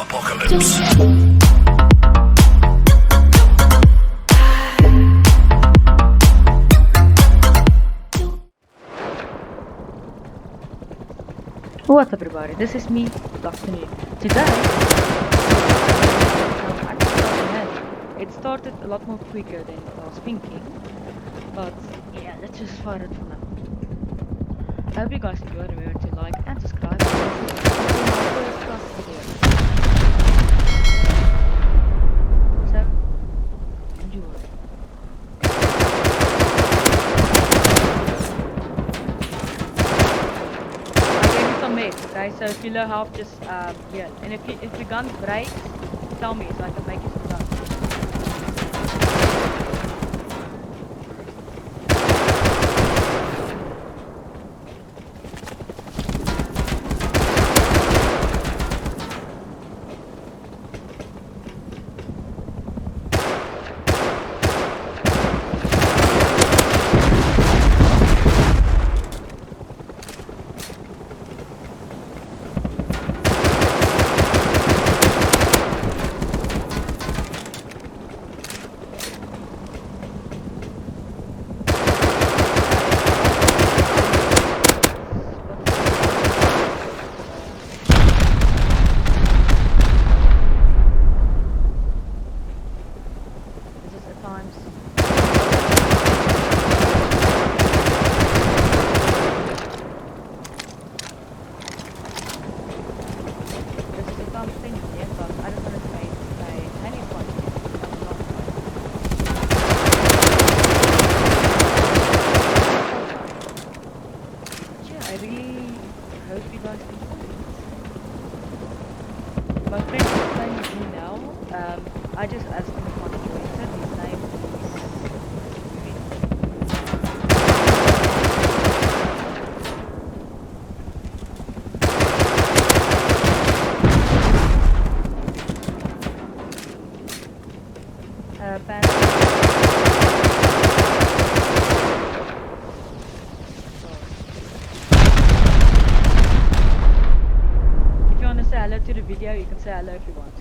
apocalypse. What's up everybody, this is me, Dr. New. Today, it started a lot more quicker than I was thinking, but yeah, let's just fire it for now. I hope you guys enjoyed. Remember to like and subscribe. This is my first class video. So, enjoy. Okay, so if you low health, just yeah, and if your gun breaks, tell me so I can make you some guns. My friend is playing with me now. I just asked him if he wanted to join. His name say hello to the video, you can say hello if you want.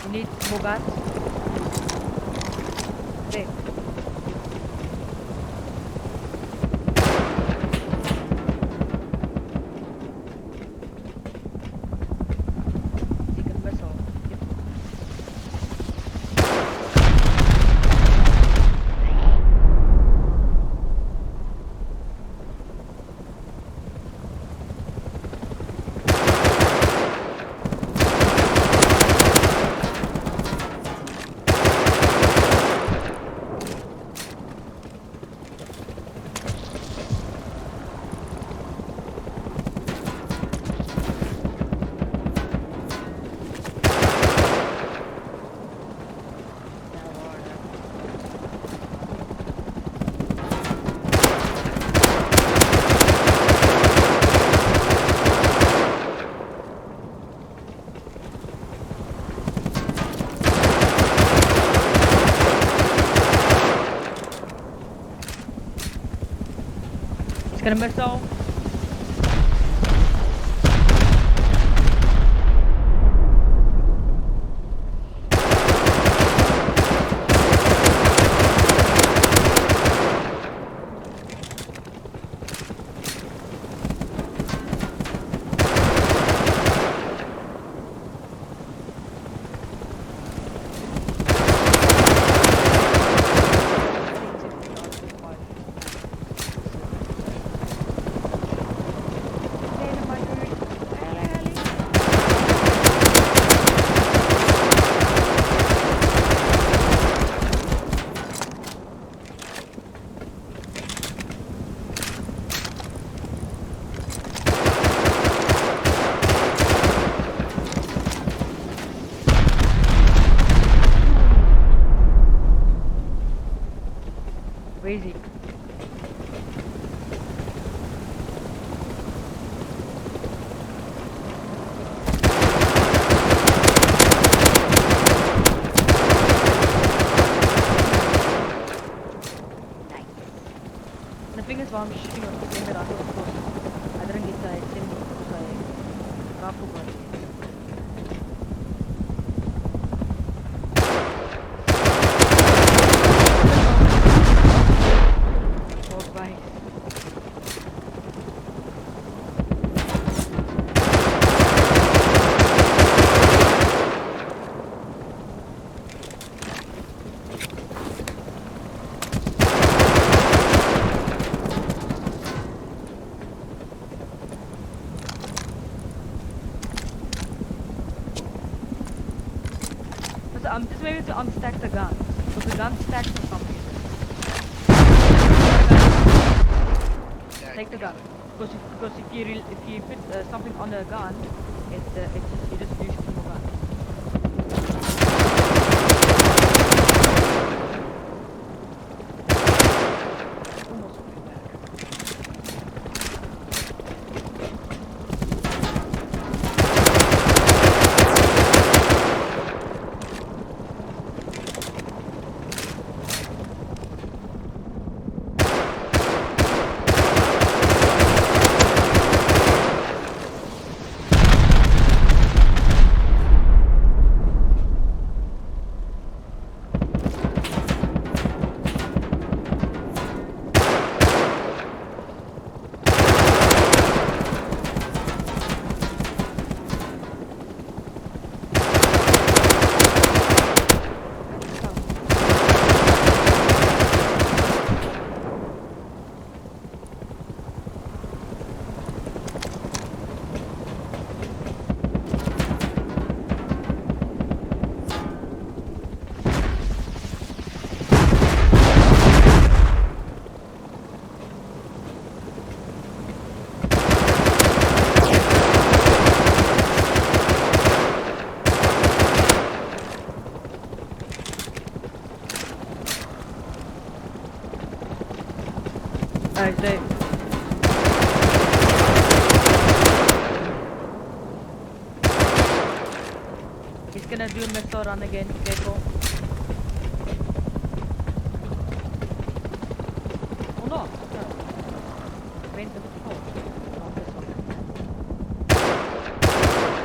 You need more guns? There. Second missile. Yep. Gonna missile. Where is he? The thing is, while I'm shooting at the game that I thought, of course, I didn't get the akin because I forgot. Walk by. Just maybe to unstack the guns, because the gun stacks for some reason. Take the gun, because if you put something on the gun, you just use two more guns. Almost coming back. Alright, Dave. He's gonna do a missile run again, careful. Oh no! Went to the floor. Not this one.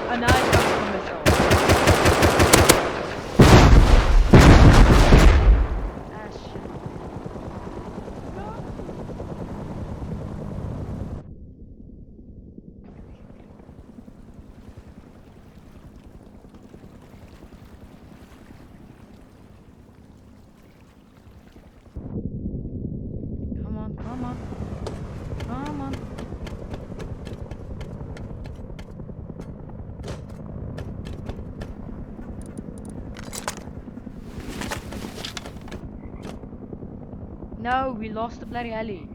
Oh, now it's coming from missile. Ah, shit. Come on, come on. Come on. No, we lost the bloody alley.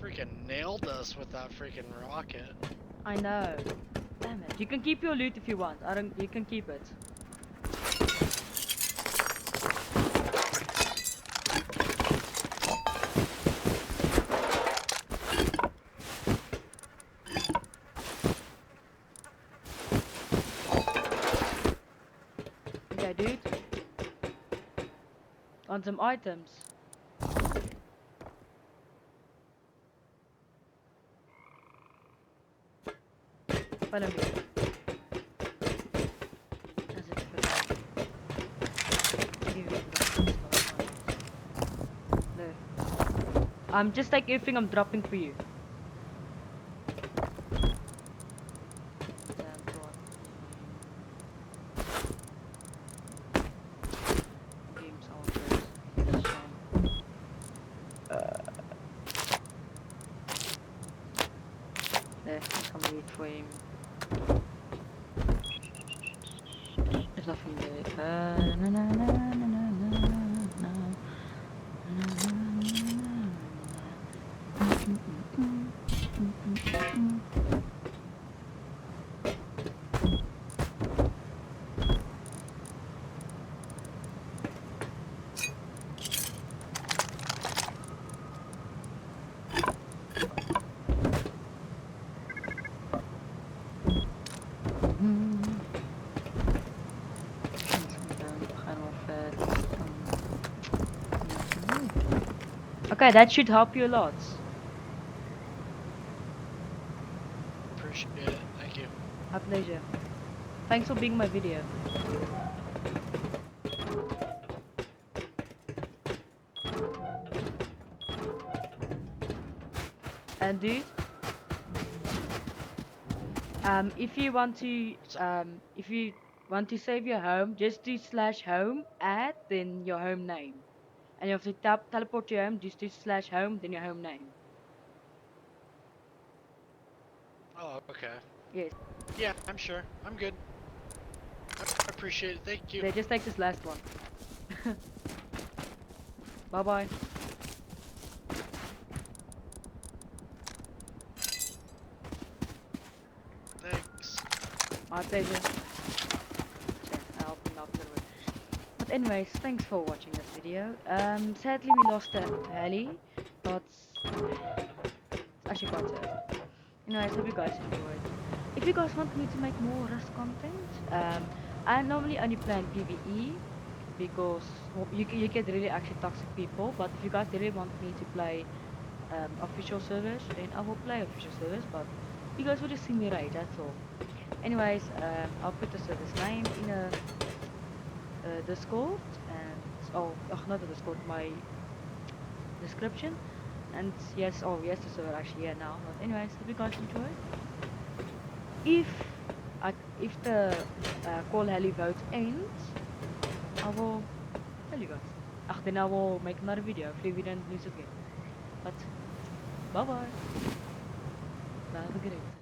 Freaking nailed us with that freaking rocket. I know. Damn it. You can keep your loot if you want. You can keep it. Okay, dude. On some items. Follow me. As it's there. Just take everything I'm dropping for you. There, come wait for him. There's nothing there. Na, na, na, na, na, na, na, na, na, na, na, na. Okay, that should help you a lot. Appreciate it. Thank you. My pleasure. Thanks for being my video. And dude, So, if you want to save your home, just do /home add then your home name. And you have to teleport to your home, just do /home then your home name. oh, okay. Yes. Yeah, I'm sure. I'm good. I appreciate it. Thank you. They just take this last one. Bye bye. Thanks. My pleasure. Check, I'll open up a little bit. But anyways, thanks for watching this video. Sadly we lost a heli, but it's actually quite sad. Anyways, hope you guys enjoyed. If you guys want me to make more Rust content, I normally only play in PvE because well, you get really actually toxic people. But if you guys really want me to play official servers, then I will play official servers. But you guys will just see me raid, that's all. Anyways, I'll put the server's name in a Discord and not the Discord, my description. And yes, oh yes, the server actually here now. But anyways, hope you guys enjoyed. If if the call heli vote ends, I will tell you guys. Then I will make another video. Hopefully we don't lose again. But bye bye. Have a great.